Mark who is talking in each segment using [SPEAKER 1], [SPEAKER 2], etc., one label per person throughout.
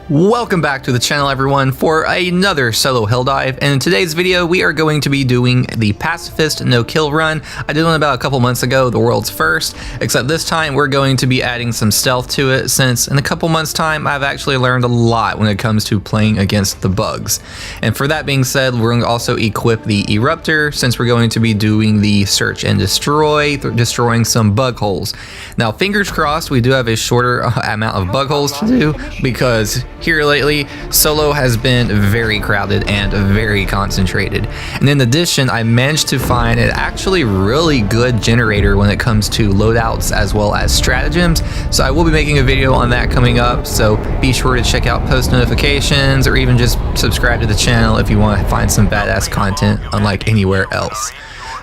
[SPEAKER 1] Welcome back to the channel, everyone, for another solo Helldive, and in today's video we are going to be doing the Pacifist no-kill run. I did one about a couple months ago, the world's first, except this time we're going to be adding some stealth to it, since in a couple months time I've actually learned a lot when it comes to playing against the bugs. And for that being said, we're going to also equip the eruptor, since we're going to be doing the search and destroy, destroying some bug holes. Now fingers crossed we do have a shorter amount of bug holes to do, because here lately, solo has been very crowded and very concentrated. And in addition, I managed to find an actually really good generator when it comes to loadouts as well as stratagems. So I will be making a video on that coming up. So be sure to check out post notifications or even just subscribe to the channel if you want to find some badass content unlike anywhere else.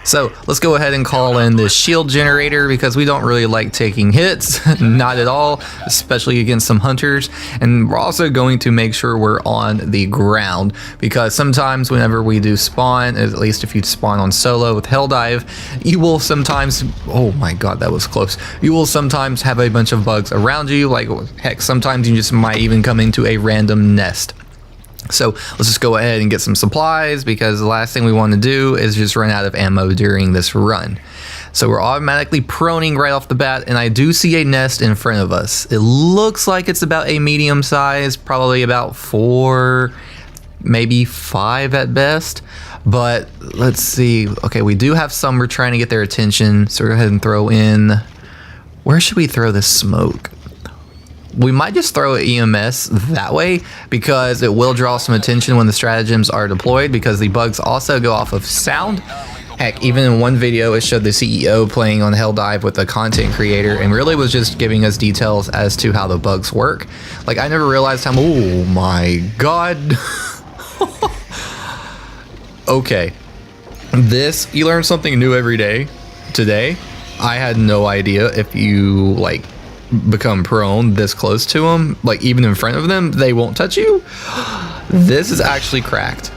[SPEAKER 1] So let's go ahead and call in this shield generator, because we don't really like taking hits, not at all, especially against some hunters. And we're also going to make sure we're on the ground, because sometimes whenever we do spawn, at least if you spawn on solo with Helldive, you will sometimes, oh my god, that was close, you will sometimes have a bunch of bugs around you. Like heck, sometimes you just might even come into a random nest. So let's just go ahead and get some supplies, because the last thing we want to do is just run out of ammo during this run. So we're automatically proning right off the bat, and I do see a nest in front of us. It looks like it's about a medium size, probably about 4, maybe 5 at best. But let's see. Okay, we do have some. We're trying to get their attention, so go ahead and throw in. Where should we throw this smoke? We might just throw an EMS that way, because it will draw some attention when the stratagems are deployed, because the bugs also go off of sound. Heck, even in one video it showed the CEO playing on Helldive with a content creator and really was just giving us details as to how the bugs work. Like, I never realized how, oh my god. Okay, this, you learn something new every day. Today I had no idea if you like become prone this close to them, like even in front of them, they won't touch you. This is actually cracked.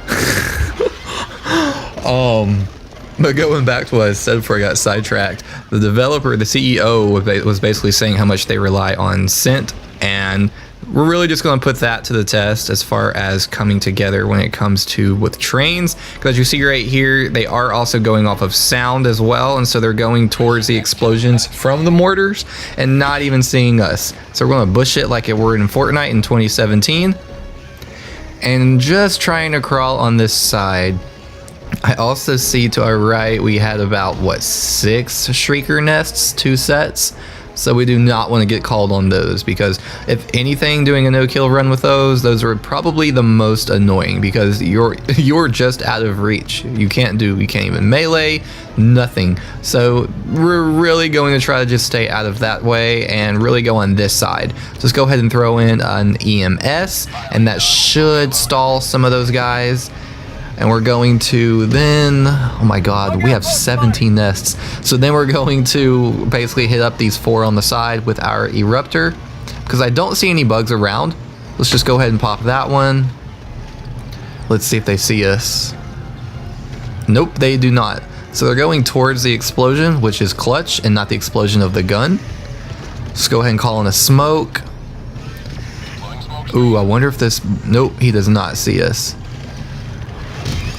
[SPEAKER 1] But going back to what I said before I got sidetracked, the developer, the CEO, was basically saying how much they rely on scent, and we're really just going to put that to the test as far as coming together when it comes to with trains, because you see right here, they are also going off of sound as well, and so they're going towards the explosions from the mortars and not even seeing us. So we're going to bush it like it were in Fortnite in 2017, and just trying to crawl on this side. I also see to our right we had about, what, 6 shrieker nests, 2 sets. So we do not want to get called on those, because if anything, doing a no-kill run with those are probably the most annoying, because you're just out of reach. You can't even melee, nothing. So we're really going to try to just stay out of that way and really go on this side. Just go ahead and throw in an EMS, and that should stall some of those guys. And we're going to then, oh my god, we have 17 nests. So then we're going to basically hit up these 4 on the side with our eruptor, because I don't see any bugs around. Let's just go ahead and pop that one. Let's see if they see us. Nope, they do not. So they're going towards the explosion, which is clutch, and not the explosion of the gun. Let's go ahead and call in a smoke. Ooh, I wonder if this, nope, he does not see us.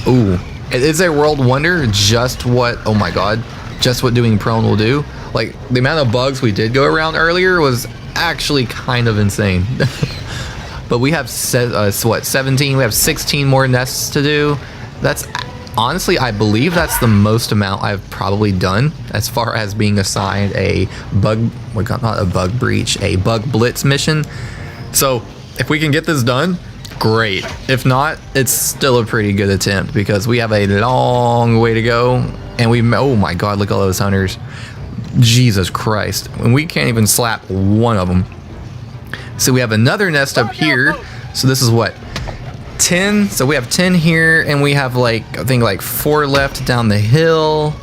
[SPEAKER 1] Ooh, it is a world wonder just what, oh my god, just what doing prone will do. Like, the amount of bugs we did go around earlier was actually kind of insane. But we have, what, 17? We have 16 more nests to do. That's, honestly, I believe that's the most amount I've probably done as far as being assigned a bug, not a bug breach, a bug blitz mission. So, if we can get this done, great. If not, it's still a pretty good attempt, because we have a long way to go, and oh my god, look at all those hunters. Jesus Christ, and we can't even slap one of them. So we have another nest up here. So this is what, 10? So we have 10 here, and we have like, I think like 4 left down the hill.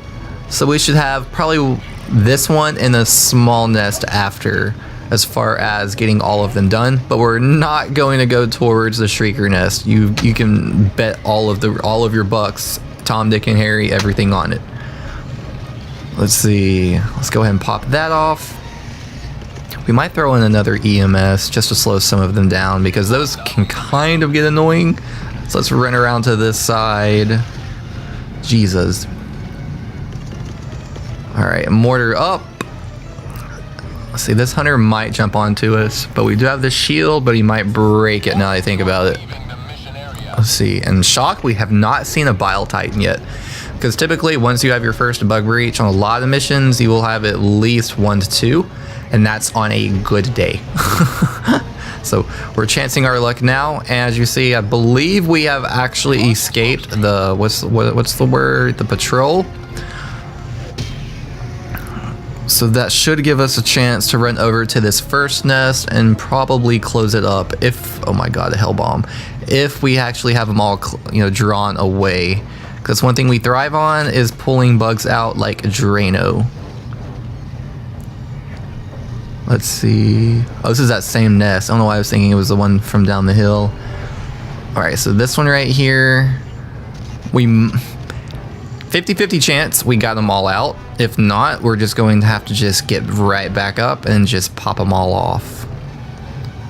[SPEAKER 1] So we should have probably this one and a small nest after, as far as getting all of them done. But we're not going to go towards the shrieker nest. You can bet all of your bucks, Tom, Dick, and Harry, everything on it. Let's see. Let's go ahead and pop that off. We might throw in another EMS just to slow some of them down, because those can kind of get annoying. So let's run around to this side. Jesus. Alright, mortar up. Let's see, this hunter might jump onto us, but we do have this shield, but he might break it now that I think about it. Let's see, and shock, we have not seen a bile titan yet. Because typically, once you have your first bug breach on a lot of missions, you will have at least 1 to 2, and that's on a good day. So we're chancing our luck now, and as you see, I believe we have actually escaped the what's the word? The patrol. So that should give us a chance to run over to this first nest and probably close it up. If, oh my god, a hell bomb! If we actually have them all, drawn away. Because one thing we thrive on is pulling bugs out like Drano. Let's see. Oh, this is that same nest. I don't know why I was thinking it was the one from down the hill. Alright, so this one right here. 50-50 chance we got them all out. If not, we're just going to have to just get right back up and just pop them all off.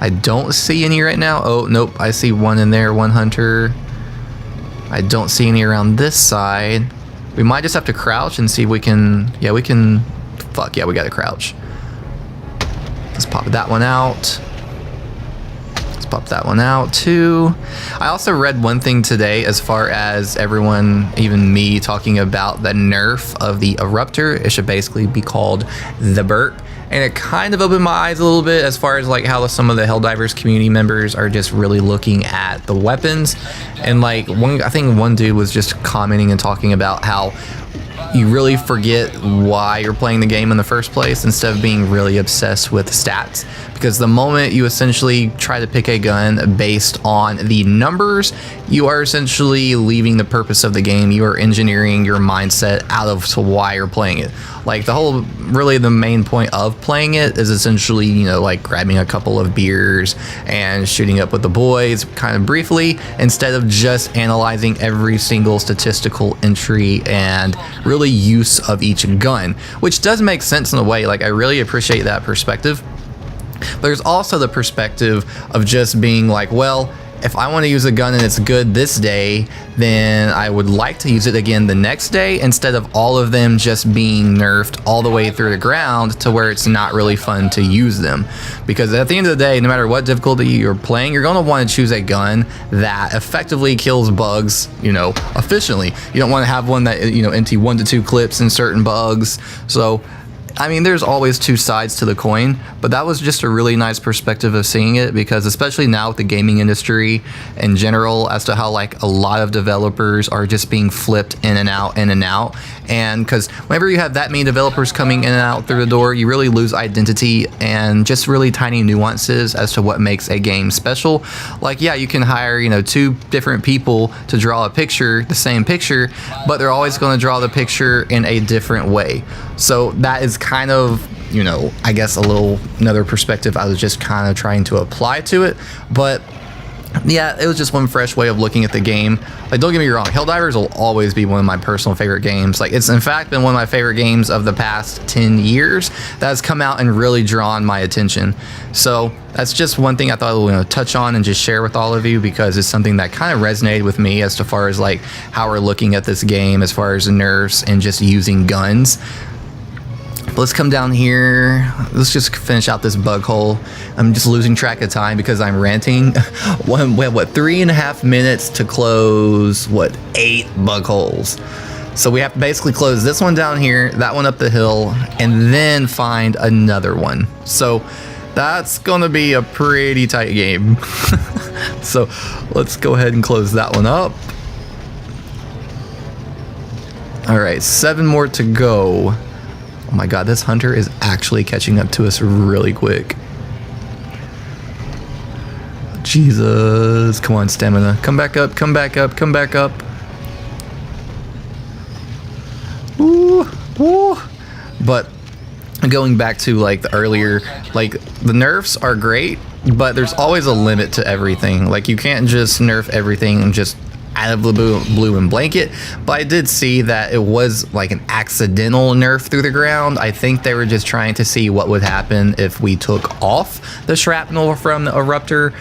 [SPEAKER 1] I don't see any right now. Oh, nope. I see one in there, one hunter. I don't see any around this side. We might just have to crouch and see if we can... Yeah, we can... Fuck, yeah, we gotta crouch. Let's pop that one out. Let's pop that one out too. I also read one thing today as far as everyone, even me, talking about the nerf of the eruptor. It should basically be called the burp. And it kind of opened my eyes a little bit as far as like how some of the Helldivers community members are just really looking at the weapons. And like I think one dude was just commenting and talking about how you really forget why you're playing the game in the first place instead of being really obsessed with stats. Because the moment you essentially try to pick a gun based on the numbers, you are essentially leaving the purpose of the game. You are engineering your mindset out of to why you're playing it. Like really the main point of playing it is essentially, like grabbing a couple of beers and shooting up with the boys kind of briefly, instead of just analyzing every single statistical entry and really use of each gun, which does make sense in a way. Like I really appreciate that perspective. But there's also the perspective of just being like, well, if I want to use a gun and it's good this day, then I would like to use it again the next day, instead of all of them just being nerfed all the way through the ground to where it's not really fun to use them. Because at the end of the day, no matter what difficulty you're playing, you're going to want to choose a gun that effectively kills bugs, efficiently. You don't want to have one that, empty 1 to 2 clips in certain bugs. So I mean, there's always two sides to the coin, but that was just a really nice perspective of seeing it, because especially now with the gaming industry in general, as to how like a lot of developers are just being flipped in and out, and because whenever you have that many developers coming in and out through the door, you really lose identity and just really tiny nuances as to what makes a game special. Like, yeah, you can hire, 2 different people to draw a picture, the same picture, but they're always going to draw the picture in a different way. So that is kind of, I guess another perspective I was just kind of trying to apply to it. But yeah, it was just one fresh way of looking at the game. Like, don't get me wrong, Helldivers will always be one of my personal favorite games. Like, it's in fact been one of my favorite games of the past 10 years that has come out and really drawn my attention. So that's just one thing I thought I would touch on and just share with all of you, because it's something that kind of resonated with me as far as like how we're looking at this game as far as the nerfs and just using guns. But let's come down here. Let's just finish out this bug hole. I'm just losing track of time because I'm ranting. We have 3.5 minutes to close 8 bug holes. So we have to basically close this one down here, that one up the hill, and then find another one. So that's gonna be a pretty tight game. So let's go ahead and close that one up. All right, 7 more to go. Oh my god, this hunter is actually catching up to us really quick. Jesus, come on, stamina. Come back up, come back up, come back up. Ooh, ooh. But going back to like the earlier, like the nerfs are great, but there's always a limit to everything. Like, you can't just nerf everything and just out of the blue and blanket, but I did see that it was like an accidental nerf through the ground. I think they were just trying to see what would happen if we took off the shrapnel from the eruptor,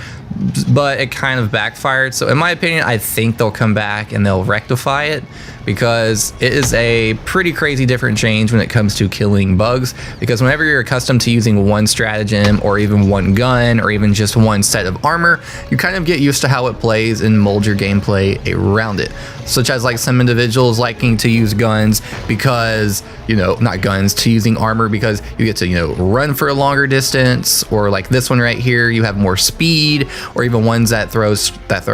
[SPEAKER 1] but it kind of backfired. So in my opinion, I think they'll come back and they'll rectify it, because it is a pretty crazy different change when it comes to killing bugs. Because whenever you're accustomed to using one stratagem or even one gun or even just one set of armor, you kind of get used to how it plays and mold your gameplay around it. Such as like some individuals liking to use guns because, you know, not guns, to using armor because you get to, you know, run for a longer distance, or like this one right here, you have more speed, or even ones that throw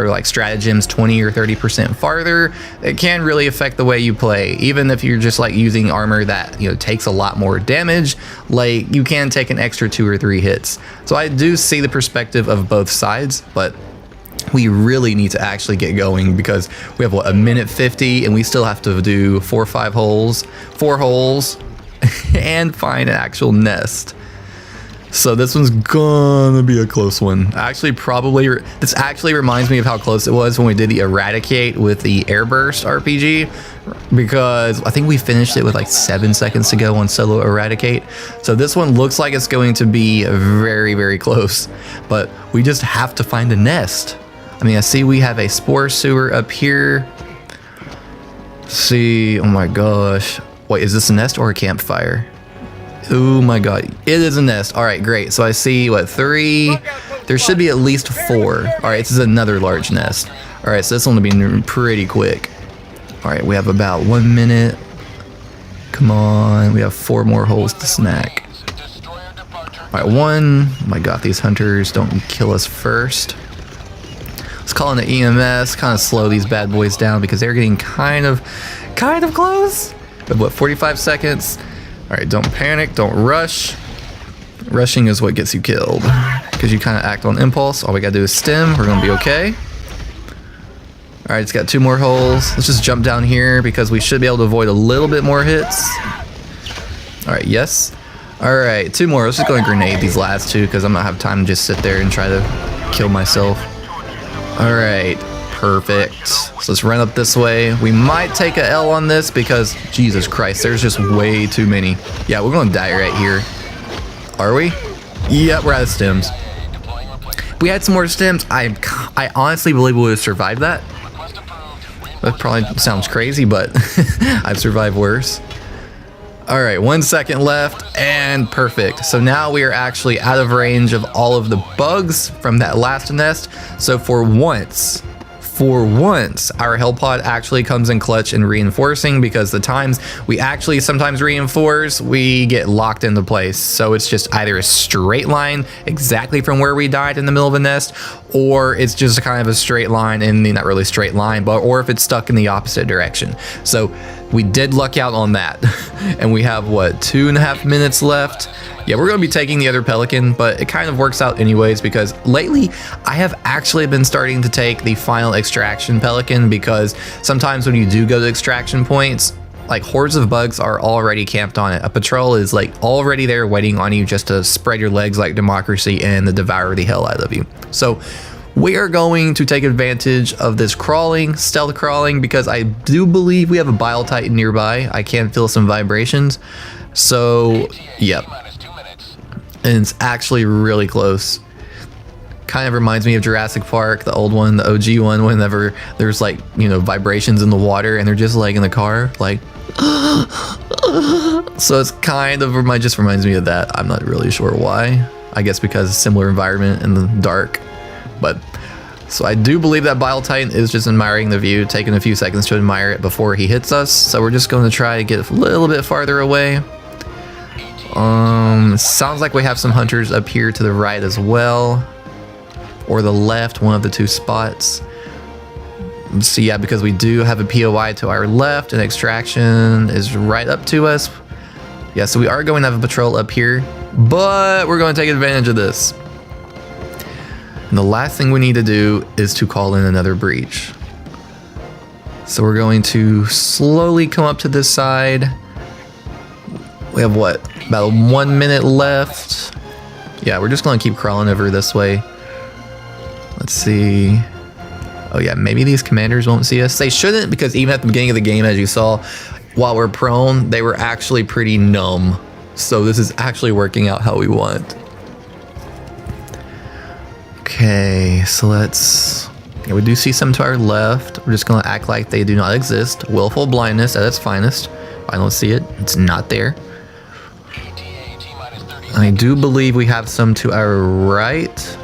[SPEAKER 1] like stratagems 20 or 30% farther. It can really affect the way you play. Even if you're just like using armor that, you know, takes a lot more damage, like you can take an extra 2 or 3 hits. So I do see the perspective of both sides, but we really need to actually get going, because we have what, a minute 50, and we still have to do 4 holes and find an actual nest. So this one's gonna be a close one. Actually, this actually reminds me of how close it was when we did the Eradicate with the Airburst RPG, because I think we finished it with like 7 seconds to go on solo Eradicate. So this one looks like it's going to be very, very close, but we just have to find a nest. I mean, I see we have a spore sewer up here. See, oh my gosh. Wait, is this a nest or a campfire? Oh my god, it is a nest. All right, great. So I see, what, 3? There should be at least 4. All right, this is another large nest. All right, so this one will be pretty quick. All right, we have about 1 minute. Come on, we have 4 more holes to snack. All right, 1. Oh my god, these hunters don't kill us first. Let's call in the EMS, kind of slow these bad boys down, because they're getting kind of close. But what, 45 seconds? All right, don't panic, don't rush. Rushing is what gets you killed, because you kind of act on impulse. All we gotta do is stem, we're gonna be okay. All right, it's got 2 more holes. Let's just jump down here, because we should be able to avoid a little bit more hits. All right, yes. All right, 2 more. Let's just go and grenade these last 2, because I'm not have time to just sit there and try to kill myself. All right, perfect. So let's run up this way. We might take a L on this, because Jesus Christ, there's just way too many. Yeah, we're gonna die right here. Are we? Yep, we're out of stems. If we had some more stems, I honestly believe we would have survived that. That probably sounds crazy, but I've survived worse. All right, 1 second left, and perfect. So now we are actually out of range of all of the bugs from that last nest. So for once, our hell pod actually comes in clutch and reinforcing, because the times we actually sometimes reinforce, we get locked into place. So it's just either a straight line exactly from where we died in the middle of a nest, or it's just kind of a straight line, and not really straight line, but or if it's stuck in the opposite direction. So we did luck out on that. And we have what, 2.5 minutes left. Yeah, we're going to be taking the other pelican, but it kind of works out anyways, because lately I have actually been starting to take the final extraction pelican, because sometimes when you do go to extraction points, like hordes of bugs are already camped on it. A patrol is like already there waiting on you just to spread your legs like democracy and to devour the hell out of you. So we are going to take advantage of this stealth crawling, because I do believe we have a bile titan nearby. I can feel some vibrations. So, yep. And it's actually really close. Kind of reminds me of Jurassic Park, the old one, the OG one, whenever there's like, you know, vibrations in the water and they're just like in the car, like, so it's kind of just reminds me of that. I'm not really sure why. I guess because similar environment in the dark. But so I do believe that Bile Titan is just admiring the view, taking a few seconds to admire it before he hits us. So we're just going to try to get a little bit farther away. Sounds like we have some hunters up here to the right as well, or the left, one of the 2 spots. So yeah, because we do have a POI to our left, and extraction is right up to us. Yeah, so we are going to have a patrol up here, but we're going to take advantage of this. And the last thing we need to do is to call in another breach. So we're going to slowly come up to this side. We have what, about 1 minute left. Yeah, we're just going to keep crawling over this way. Let's see. Oh yeah, maybe these commanders won't see us. They shouldn't, because even at the beginning of the game, as you saw, while we're prone, they were actually pretty numb. So this is actually working out how we want. Okay, so let's... Yeah, we do see some to our left. We're just going to act like they do not exist. Willful blindness at its finest. I don't see it. It's not there. I do believe we have some to our right.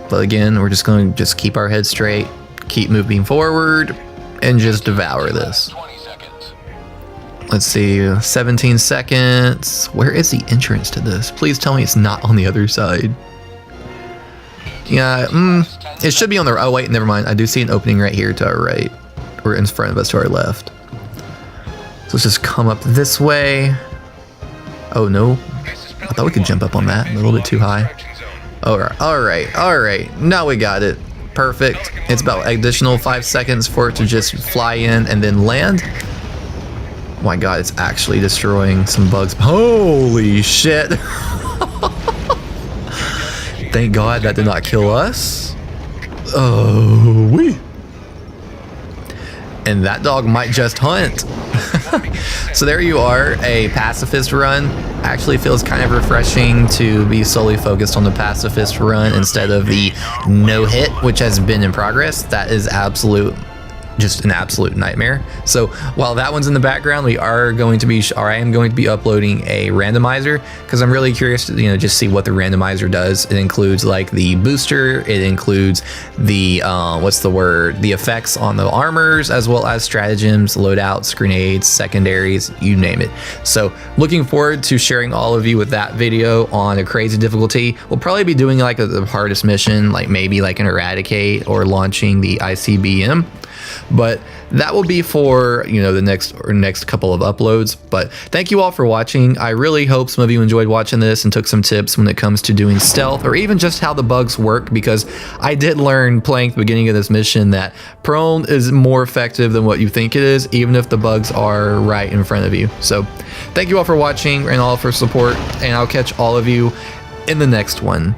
[SPEAKER 1] But again, we're just going to just keep our head straight, keep moving forward, and just devour this. Let's see, 17 seconds. Where is the entrance to this? Please tell me it's not on the other side. Yeah, it should be on the... Oh wait, never mind. I do see an opening right here to our right, or in front of us to our left. So let's just come up this way. Oh no, I thought we could jump up on that. A little bit too high. All right. Now we got it. Perfect. It's about additional 5 seconds for it to just fly in and then land. Oh my god, it's actually destroying some bugs. Holy shit. Thank god that did not kill us. Oh, wee. And that dog might just hunt. So there you are, a pacifist run. Actually feels kind of refreshing to be solely focused on the pacifist run instead of the no hit, which has been in progress. That is just an absolute nightmare. So while that one's in the background, I am going to be uploading a randomizer, because I'm really curious to just see what the randomizer does. It includes like the booster, it includes the the effects on the armors, as well as stratagems, loadouts, grenades, secondaries, you name it. So looking forward to sharing all of you with that video on a crazy difficulty. We'll probably be doing like the hardest mission, like maybe like an eradicate or launching the ICBM. But that will be for the next couple of uploads. But thank you all for watching. I really hope some of you enjoyed watching this and took some tips when it comes to doing stealth, or even just how the bugs work, because I did learn playing at the beginning of this mission that prone is more effective than what you think it is, even if the bugs are right in front of you. So thank you all for watching and all for support, and I'll catch all of you in the next one.